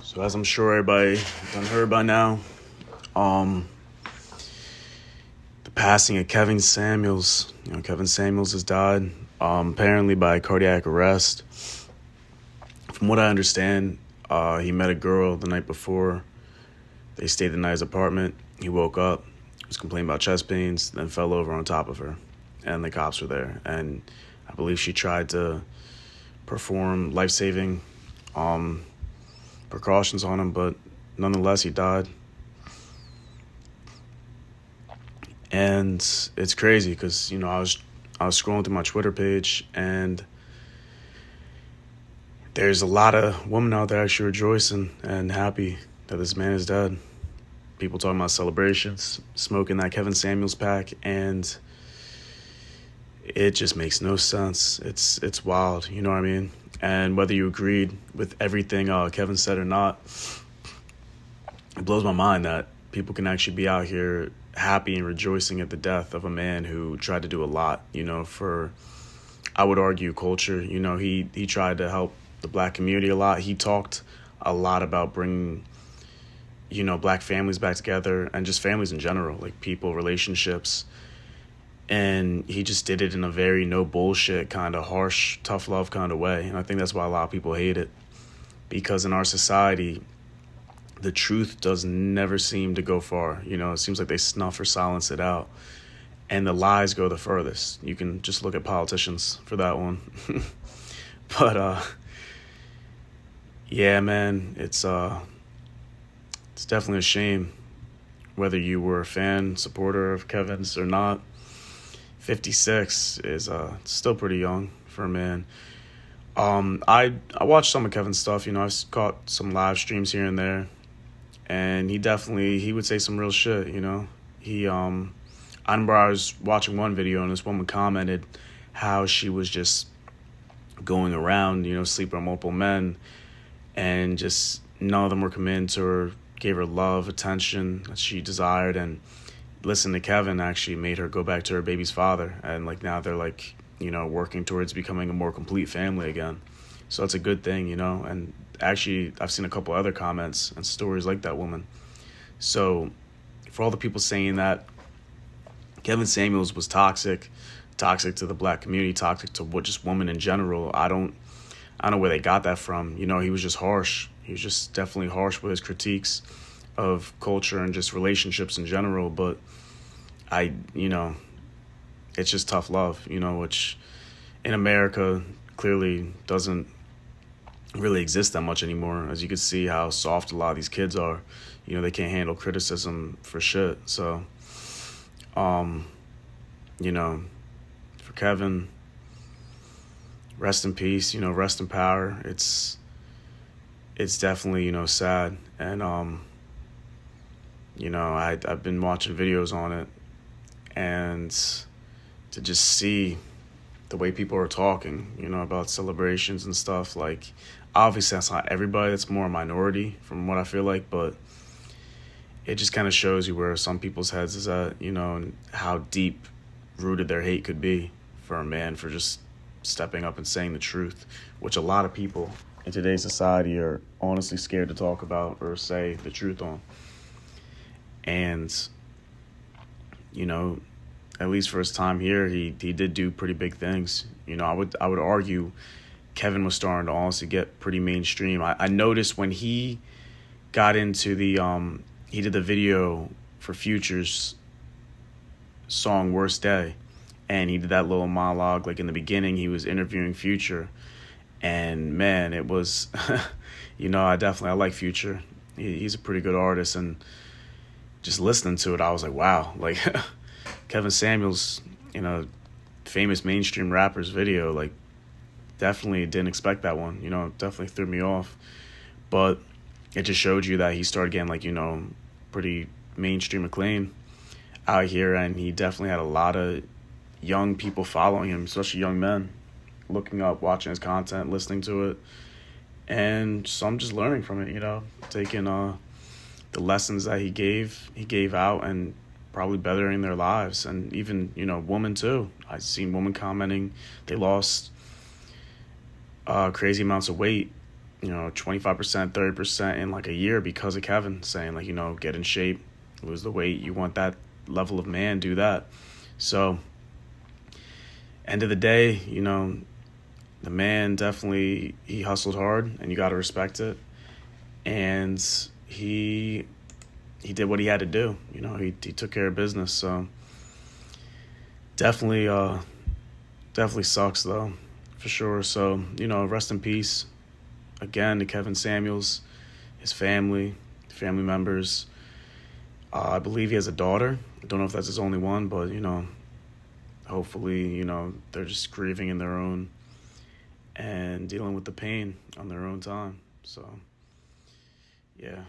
So as I'm sure everybody done heard by now, um, the passing of Kevin Samuels. Kevin Samuels has died, apparently by cardiac arrest. From what I understand, he met a girl the night before. They stayed the night at his apartment. He woke up, was complaining about chest pains, then fell over on top of her, and the cops were there. And I believe she tried to perform life-saving precautions on him, but nonetheless, he died. And it's crazy because I was scrolling through my Twitter page, and there's a lot of women out there actually rejoicing and happy that this man is dead. People talking about celebrations, smoking that Kevin Samuels pack, and it just makes no sense. It's wild, you know what I mean? And whether you agreed with everything Kevin said or not, it blows my mind that people can actually be out here happy and rejoicing at the death of a man who tried to do a lot, for, I would argue, culture. He tried to help the black community a lot. He talked a lot about bringing, black families back together and just families in general, like people, relationships. And he just did it in a very no bullshit kind of harsh, tough love kind of way. And I think that's why a lot of people hate it. Because in our society, the truth does never seem to go far. It seems like they snuff or silence it out. And the lies go the furthest. You can just look at politicians for that one. But, yeah, man, it's definitely a shame. Whether you were a fan, supporter of Kevin's or not, 56 is still pretty young for a man. I watched some of Kevin's stuff. I've caught some live streams here and there, and he would say some real shit. I remember I was watching one video and this woman commented how she was just going around, sleeping with multiple men, and just none of them were committed to her, gave her love, attention that she desired, and listening to Kevin actually made her go back to her baby's father, and now they're working towards becoming a more complete family again. So that's a good thing, and actually I've seen a couple other comments and stories like that woman. So for all the people saying that Kevin Samuels was toxic to the black community, toxic to just women in general, I don't know where they got that from. He was just harsh. He was just definitely harsh with his critiques of culture and just relationships in general. But it's just tough love, which in America clearly doesn't really exist that much anymore. As you can see how soft a lot of these kids are. They can't handle criticism for shit. So, for Kevin, rest in peace, rest in power. It's definitely, sad. And, I've been watching videos on it, and to just see the way people are talking, about celebrations and stuff, obviously that's not everybody, that's more a minority from what I feel like, but it just kind of shows you where some people's heads is at, and how deep rooted their hate could be for a man for just stepping up and saying the truth, which a lot of people in today's society are honestly scared to talk about or say the truth on. And, at least for his time here, he did do pretty big things. I would argue Kevin was starting to honestly get pretty mainstream. I noticed when he got into he did the video for Future's song Worst Day, and he did that little monologue, in the beginning he was interviewing Future, and man, it was, I like Future. He's a pretty good artist, and just listening to it, I was like, wow, Kevin Samuels, famous mainstream rapper's video, definitely didn't expect that one, definitely threw me off. But it just showed you that he started getting, pretty mainstream acclaim out here, and he definitely had a lot of young people following him, especially young men, looking up, watching his content, listening to it, and some just learning from it, taking the lessons that he gave out and probably bettering their lives. And even, women too. I've seen women commenting they lost crazy amounts of weight 25%, 30% in like a year because of Kevin saying, like, get in shape, lose the weight. You want that level of man, do that. So, end of the day, the man definitely, he hustled hard, and you got to respect it. And he did what he had to do. He took care of business. So definitely definitely sucks though, for sure. So rest in peace again to Kevin Samuels, his family members. I believe he has a daughter. I don't know if that's his only one, but hopefully they're just grieving in their own and dealing with the pain on their own time. So yeah.